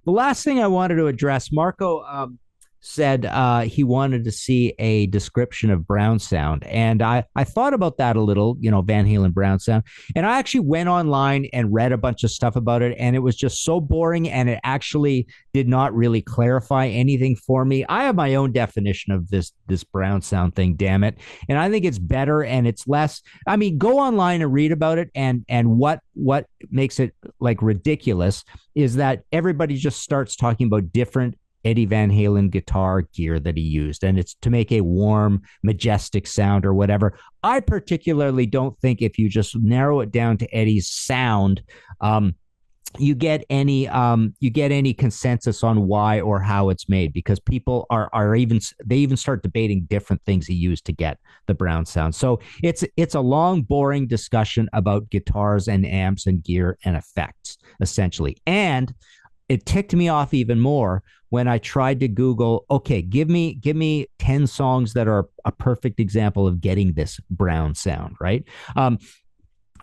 The last thing I wanted to address, Marco said he wanted to see a description of Brown sound. And I thought about that a little, Van Halen Brown sound. And I actually went online and read a bunch of stuff about it. And it was just so boring. And it actually did not really clarify anything for me. I have my own definition of this Brown sound thing, damn it. And I think it's better and it's less. I mean, go online and read about it. And what makes it like ridiculous is that everybody just starts talking about different Eddie Van Halen guitar gear that he used, and it's to make a warm, majestic sound or whatever. I particularly don't think if you just narrow it down to Eddie's sound, you get any consensus on why or how it's made, because people are even start debating different things he used to get the Brown sound. So it's a long, boring discussion about guitars and amps and gear and effects, essentially. And it ticked me off even more when I tried to Google, okay, give me 10 songs that are a perfect example of getting this Brown sound, right?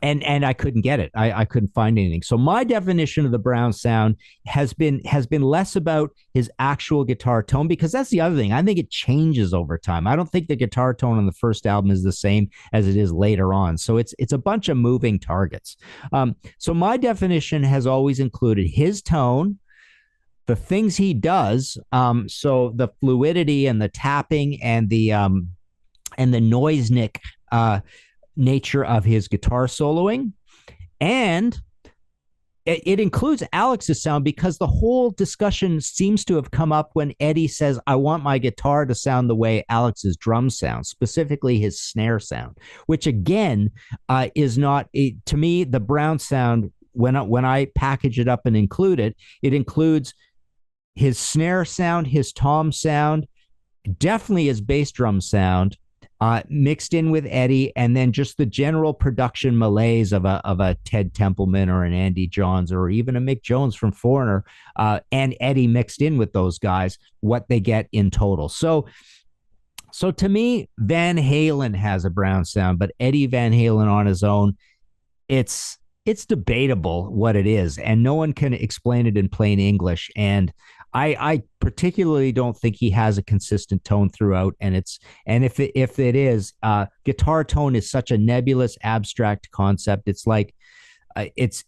And I couldn't get it. I couldn't find anything. So my definition of the Brown sound has been less about his actual guitar tone, because that's the other thing. I think it changes over time. I don't think the guitar tone on the first album is the same as it is later on. So it's a bunch of moving targets. So my definition has always included his tone, the things he does, so the fluidity and the tapping and the noise-nick nature of his guitar soloing, and it includes Alex's sound, because the whole discussion seems to have come up when Eddie says, I want my guitar to sound the way Alex's drum sound, specifically his snare sound, which again is not, to me, the Brown sound, when I package it up and include it, it includes his snare sound, his tom sound, definitely his bass drum sound, mixed in with Eddie, and then just the general production malaise of a Ted Templeman or an Andee Johns or even a Mick Jones from Foreigner, and Eddie mixed in with those guys, what they get in total. So to me, Van Halen has a Brown sound, but Eddie Van Halen on his own, it's debatable what it is, and no one can explain it in plain English. And I particularly don't think he has a consistent tone throughout. And if it is, guitar tone is such a nebulous, abstract concept. It's like it's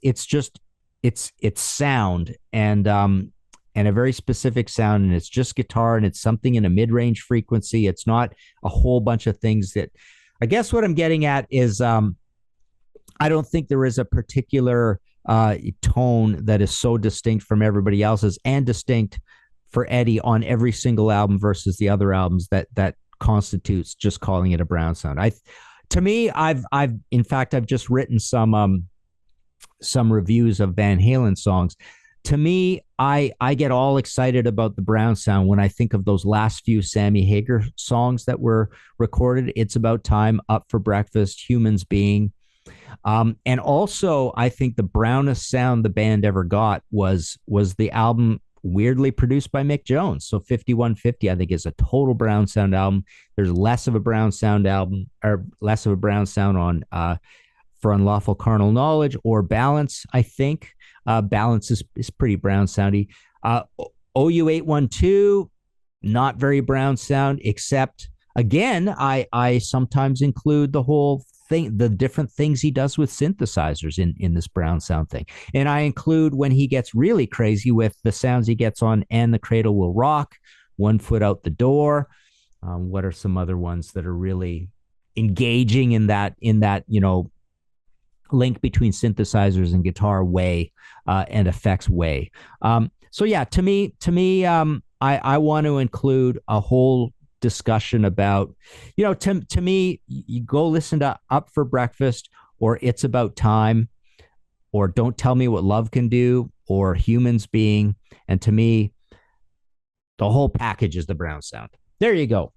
sound and a very specific sound, and it's just guitar, and it's something in a mid-range frequency. It's not a whole bunch of things that. I guess what I'm getting at is I don't think there is a particular tone that is so distinct from everybody else's and distinct for Eddie on every single album versus the other albums that constitutes just calling it a Brown sound. To me, I've in fact I've just written some reviews of Van Halen songs. To me, I get all excited about the Brown sound when I think of those last few Sammy Hagar songs that were recorded. It's About Time, Up for Breakfast, Humans Being. And also, I think the brownest sound the band ever got was the album weirdly produced by Mick Jones. So 5150, I think, is a total Brown sound album. There's less of a Brown sound album, or less of a Brown sound on For Unlawful Carnal Knowledge or Balance, I think. Balance is pretty Brown soundy. OU812, not very Brown sound, except, again, I sometimes include the whole thing, the different things he does with synthesizers in this Brown sound thing. And I include when he gets really crazy with the sounds he gets on And the Cradle Will Rock, One Foot Out the Door. What are some other ones that are really engaging in that, link between synthesizers and guitar way, and effects way. So yeah, to me, I want to include a whole discussion about, to me, you go listen to Up for Breakfast or It's About Time or Don't Tell Me What Love Can Do or Humans Being. And to me, the whole package is the Brown sound. There you go.